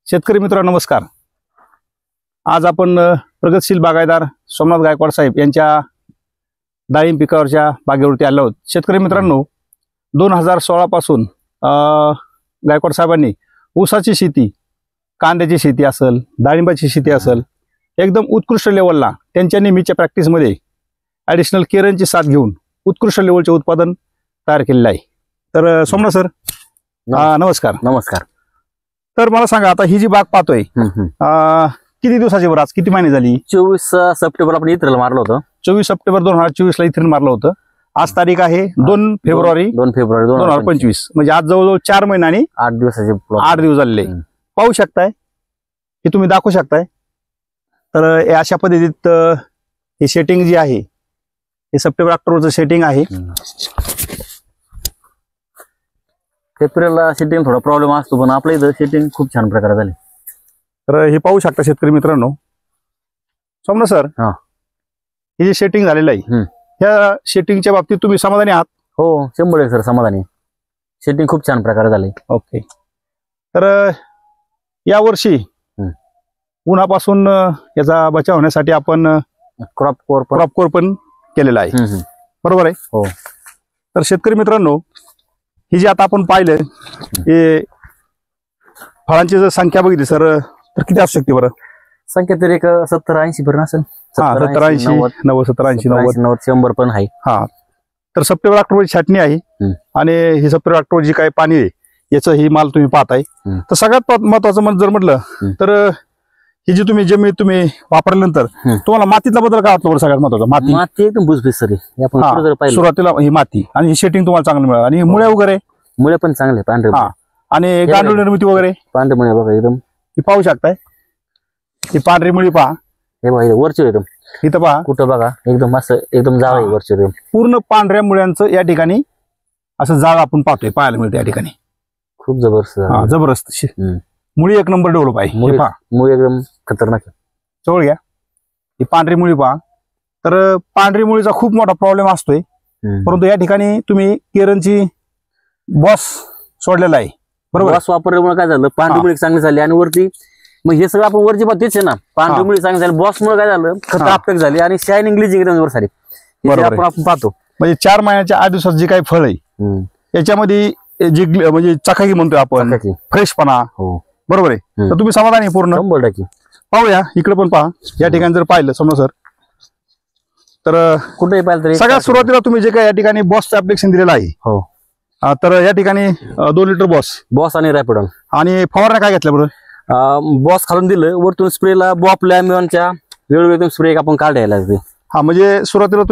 शेतकरी मित्रांनो नमस्कार। आज आपण प्रगतशील बागायतदार सोमनाथ गायकवाड साहेब यांच्या डाळिंब पिकावरच्या बागेवरती आलो आहोत। शेतकरी मित्रांनो 2016 पासून गायकवाड साहेबांनी ऊसाची शेती, कांद्याची शेती असेल, डाळिंबाची शेती असेल, एकदम उत्कृष्ट लेवलला त्यांच्या नेहमीच्या प्रॅक्टिसमध्ये ॲडिशनल केरनची साथ घेऊन उत्कृष्ट लेवलचे उत्पादन तयार केलेले आहे। तर सोमनाथ सर नमस्कार। नमस्कार। तर मला सांगा, आता ही जी बाग पाहतोय किती दिवसाची बरं, आज किती महिने झाली? 24 सप्टेंबर आपण इथं मारलं होतं। 24 सप्टेंबर 2024 ला इथं मारलं होतं। आज तारीख आहे 2 फेब्रुवारी 2025, म्हणजे आज जवळजवळ 4 महिने आणि 8 दिवसाचे 8 दिवस झालेले पाहू शकताय, हे तुम्ही दाखवू शकताय। तर अशा पद्धतीत हे सेटिंग जी आहे, हे सप्टेंबर ऑक्टोबरचं सेटिंग आहे। एप्रिलला सेटिंग थोडा प्रॉब्लेम असतो, पण आपल्या इथं सेटिंग खूप छान प्रकारे झाली। तर हे पाहू शकता शेतकरी मित्रांनो। सोमनाथ सर, हे जे सेटिंग झालेलं आहे, ह्या सेटिंगच्या बाबतीत तुम्ही समाधानी आहात? हो, 100% सर समाधानी। सेटिंग खूप छान प्रकारे झाली। ओके। तर या वर्षी उन्हापासून याचा बचाव होण्यासाठी आपण क्रॉप कोर पण केलेला आहे, बरोबर आहे? हो। तर शेतकरी मित्रांनो, ही जी आता आपण पाहिलं, हे फळांची जर संख्या बघितली सर तर किती असू शकते बरं? संख्या तरी एक 70-80 पर्यंत असेल। 70-80, 90 100 पण आहे। हा, तर सप्टेंबर ऑक्टोबरची छाटणी आहे आणि ही सप्टेंबर ऑक्टोबर जी काही पाणी आहे याचं ही माल तुम्ही पाहताय। तर सगळ्यात महत्वाचं जर म्हटलं तर ही जी तुम्ही जमीन तुम्ही वापरल्यानंतर तुम्हाला मातीतला बदल काय वाटतो? सगळ्यात महत्वाचा माती एकदम भुसभुशीत सर। सुरुवातीला ही माती आणि ही सेटिंग तुम्हाला चांगलं मिळालं, आणि मुळे वगैरे मुळे पण चांगले पांढरे, आणि गांडूळ निर्मिती वगैरे पांढरे मुळे बघा एकदम, ही पाहू शकताय। ही पांढरी मुळी पहा, हे बघा वरची एकदम, इथं पहा कुठं बघा एकदम असं एकदम जाळ आहे वरची एकदम, पूर्ण पांढऱ्या मुळ्यांचं या ठिकाणी असं जाळ आपण पाहतोय, पाहायला मिळतं या ठिकाणी। खूप जबरदस्त जबरदस्त मुळी एक नंबर डेव्हलप आहे। मुळी एकदम खतरनाक आहे। जवळ घ्या, ही पांढरी मुळी पहा। तर पांढरी मुळीचा खूप मोठा प्रॉब्लेम असतोय, परंतु या ठिकाणी तुम्ही केरनची बॉस सोडलेला आहे, बरोबर? बॉस वापरल्यामुळे काय झालं, पांढरी मुळी चांगली झाली, आणि वरती मग हे सगळं आपण वरची तेच आहे ना, पांढरी मुळी चांगली झाली, बॉस मुळे काय झालं, खत अपटेक झाली आणि शायनिंग ग्लिजिंग एकदम वर सारी आपण पाहतो। म्हणजे 4 महिन्याच्या 8 दिवसात जे काही फळ आहे याच्यामध्ये जी म्हणजे चकाकी म्हणतोय आपण, फ्रेशपणा, बरोबर आहे? तर तुम्ही समाधानी पूर्ण? 100%। पाहूया इकडे पण पहा, या ठिकाणी जर पाहिलं समजा सर, तर कुठेही पाहिलं तरी सगळ्यात सुरुवातीला तुम्ही जे काही या ठिकाणी बॉसचं ऍप्लिकेशन दिलेलं आहे, हो, तर या ठिकाणी 2 लिटर बॉस आणि रॅपिडॉन, आणि फवारण्या काय घेतल्या बरं? बॉस खालून दिलं, वरतून स्प्रेला बॉप लॅमिओनच्या वेळोवेळी स्प्रे आपण काढायला लागते। म्हणजे सुरुवातीला